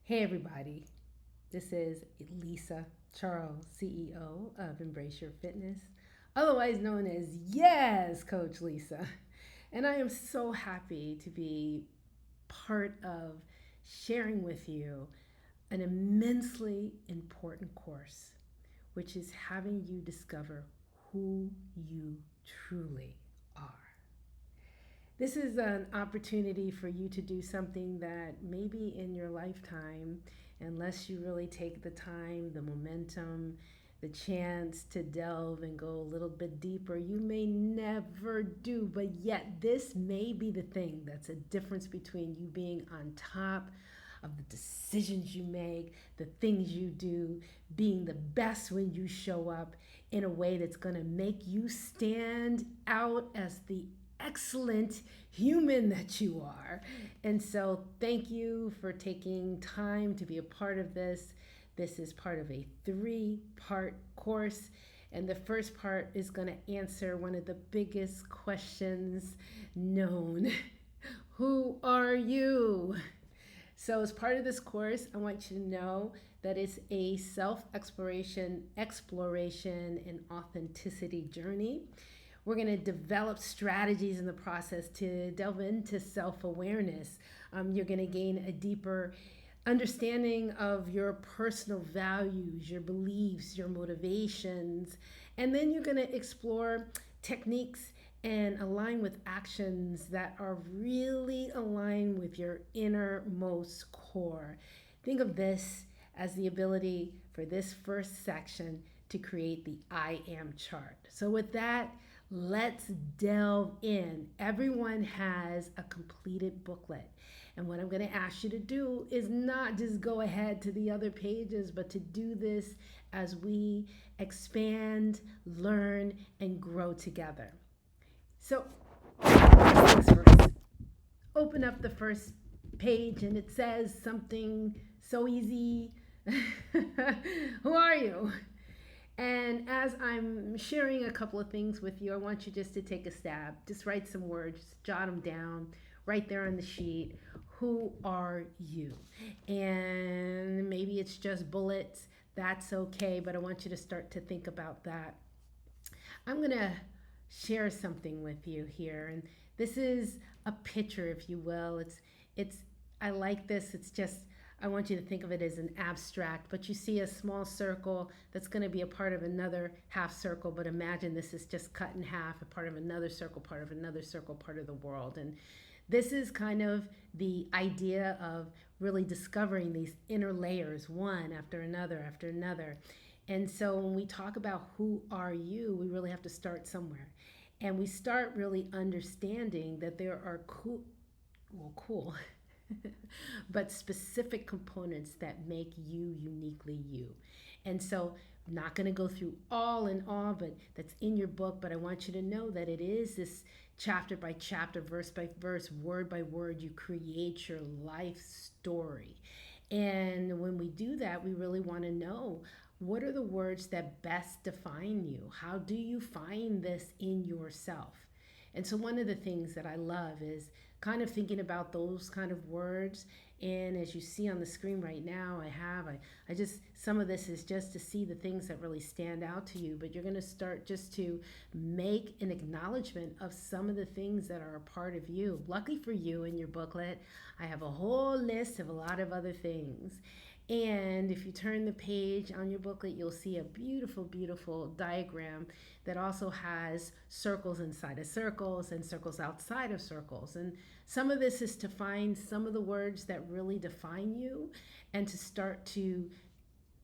Hey everybody, this is Lisa Charles, CEO of Embrace Your Fitness, otherwise known as Yes, Coach Lisa. And I am so happy to be part of sharing with you an immensely important course, which is having you discover who you truly are. This is an opportunity for you to do something that maybe in your lifetime, unless you really take the time, the momentum, the chance to delve and go a little bit deeper, you may never do. But yet, this may be the thing that's a difference between you being on top of the decisions you make, the things you do, being the best when you show up in a way that's going to make you stand out as the excellent human that you are. And so, thank you for taking time to be a part of this. This is part of a three-part course. And the first part is going to answer one of the biggest questions known. Who are you? So, as part of this course, I want you to know that it's a self exploration, and authenticity journey. We're going to develop strategies in the process to delve into self awareness. You're going to gain a deeper understanding of your personal values, your beliefs, your motivations, and then you're going to explore techniques and align with actions that are really aligned with your innermost core. Think of this as the ability for this first section to create the I am chart. So, with that, let's delve in. Everyone has a completed booklet. And what I'm going to ask you to do is not just go ahead to the other pages, but to do this as we expand, learn, and grow together. So, first things first, open up the first page and it says something so easy. Who are you? And as I'm sharing a couple of things with you, I want you just to take a stab. Just write some words, jot them down right there on the sheet. Who are you? And maybe it's just bullets. That's okay, but I want you to start to think about that. I'm going to share something with you here. And this is a picture, if you will. It's I like this. It's just I want you to think of it as an abstract, but you see a small circle that's going to be a part of another half circle, but imagine this is just cut in half, a part of another circle, part of another circle, part of the world. And this is kind of the idea of really discovering these inner layers, one after another after another. And so when we talk about who are you, we really have to start somewhere. And we start really understanding that there are cool, but specific components that make you uniquely you. And so, I'm not going to go through all and all, but that's in your book. But I want you to know that it is this chapter by chapter, verse by verse, word by word. You create your life story. And when we do that, we really want to know what are the words that best define you? How do you find this in yourself? And so, one of the things that I love is kind of thinking about those kind of words. And as you see on the screen right now, I just, some of this is just to see the things that really stand out to you, but you're going to start just to make an acknowledgement of some of the things that are a part of you. Luckily for you in your booklet, I have a whole list of a lot of other things. And if you turn the page on your booklet, you'll see a beautiful, beautiful diagram that also has circles inside of circles and circles outside of circles. And some of this is to find some of the words that really define you and to start to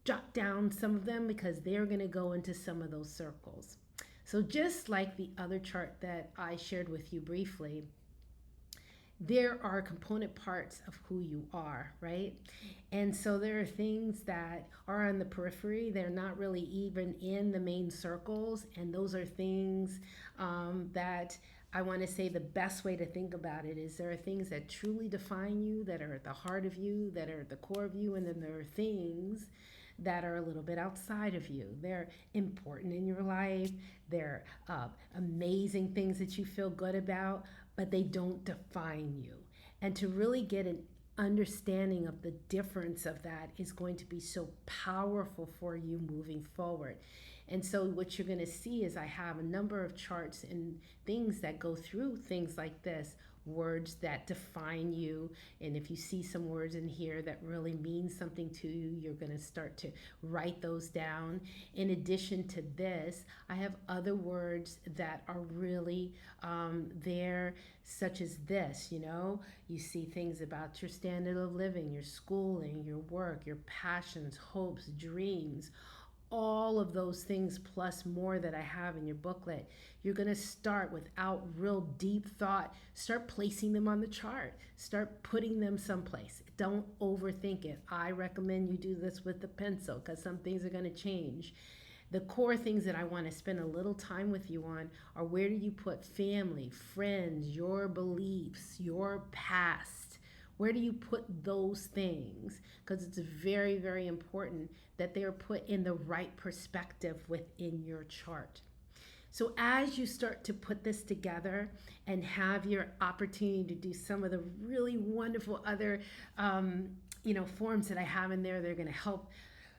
jot down some of them because they're going to go into some of those circles. So, just like the other chart that I shared with you briefly, there are component parts of who you are, right? And so there are things that are on the periphery. They're not really even in the main circles. And those are things that I want to say the best way to think about it is there are things that truly define you, that are at the heart of you, that are at the core of you. And then there are things that are a little bit outside of you. They're important in your life. They're amazing things that you feel good about, but they don't define you. And to really get an understanding of the difference of that is going to be so powerful for you moving forward. And so what you're going to see is I have a number of charts and things that go through things like this, words that define you. And if you see some words in here that really mean something to you, you're going to start to write those down. In addition to this, I have other words that are really there, such as this. You see things about your standard of living, your schooling, your work, your passions, hopes, dreams, all of those things plus more that I have in your booklet. You're going to start without real deep thought. Start placing them on the chart. Start putting them someplace. Don't overthink it. I recommend you do this with the pencil because some things are going to change. The core things that I want to spend a little time with you on are where do you put family, friends, your beliefs, your past. Where do you put those things? Because it's very, very important that they are put in the right perspective within your chart. So as you start to put this together and have your opportunity to do some of the really wonderful other forms that I have in there, they're going to help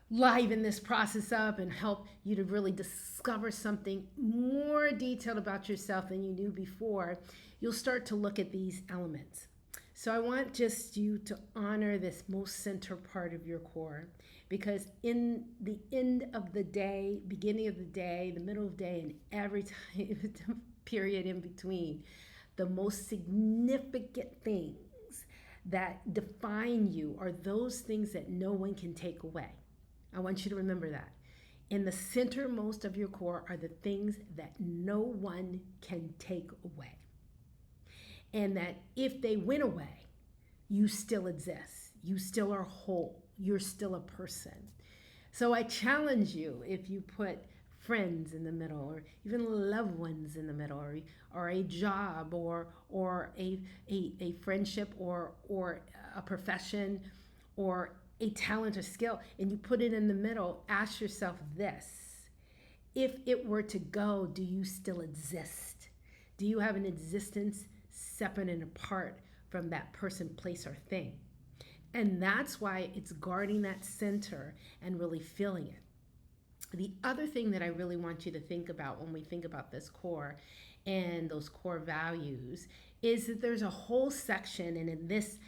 liven this process up and help you to really discover something more detailed about yourself than you knew before. You'll start to look at these elements. So I want just you to honor this most center part of your core, because in the end of the day, beginning of the day, the middle of the day, and every time period in between, the most significant things that define you are those things that no one can take away. I want you to remember that. In the centermost of your core are the things that no one can take away. And that if they went away, you still exist. You still are whole. You're still a person. So I challenge you, if you put friends in the middle, or even loved ones in the middle, or a job, or a friendship, or a profession, or a talent or skill, and you put it in the middle, ask yourself this: if it were to go, do you still exist? Do you have an existence separate and apart from that person, place, or thing? And that's why it's guarding that center and really feeling it. The other thing that I really want you to think about when we think about this core and those core values is that there's a whole section, and in this,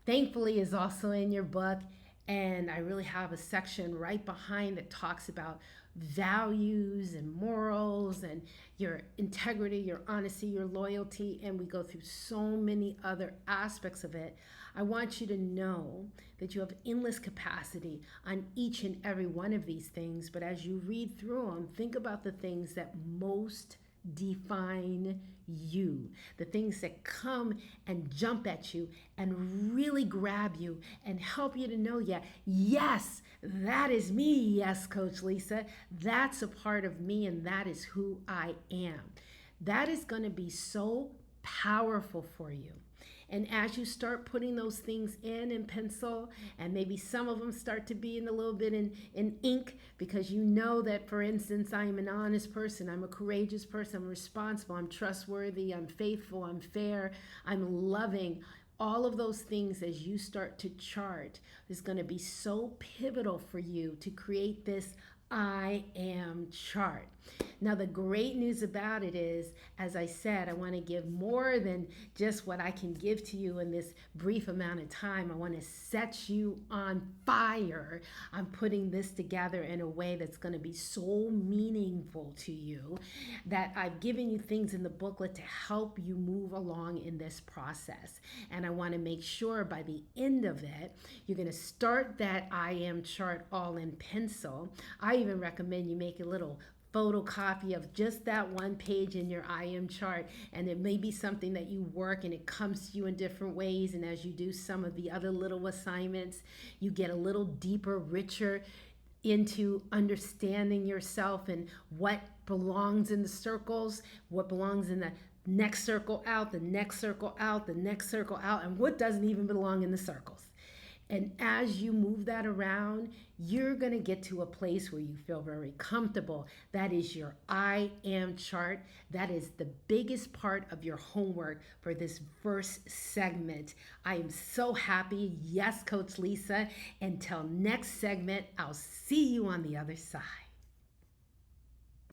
thankfully, is also in your book. And I really have a section right behind that talks about values and morals and your integrity, your honesty, your loyalty, and we go through so many other aspects of it. I want you to know that you have endless capacity on each and every one of these things, but as you read through them, think about the things that most define you, the things that come and jump at you and really grab you and help you to know, yes, that is me. Yes, Coach Lisa, that's a part of me, and that is who I am. That is going to be so powerful for you. And as you start putting those things in pencil, and maybe some of them start to be in a little bit in ink, because you know that, for instance, I am an honest person, I'm a courageous person, I'm responsible, I'm trustworthy, I'm faithful, I'm fair, I'm loving. All of those things, as you start to chart, is going to be so pivotal for you to create this I am chart. Now, the great news about it is, as I said, I want to give more than just what I can give to you in this brief amount of time. I want to set you on fire. I'm putting this together in a way that's going to be so meaningful to you that I've given you things in the booklet to help you move along in this process. And I want to make sure by the end of it, you're going to start that I am chart all in pencil. I even recommend you make a little photocopy of just that one page in your I am chart, and it may be something that you work and it comes to you in different ways, and as you do some of the other little assignments, you get a little deeper, richer into understanding yourself and what belongs in the circles, what belongs in the next circle out, the next circle out, the next circle out, and what doesn't even belong in the circles. And as you move that around, you're going to get to a place where you feel very comfortable. That is your I am chart. That is the biggest part of your homework for this first segment. I am so happy. Yes, Coach Lisa. Until next segment, I'll see you on the other side.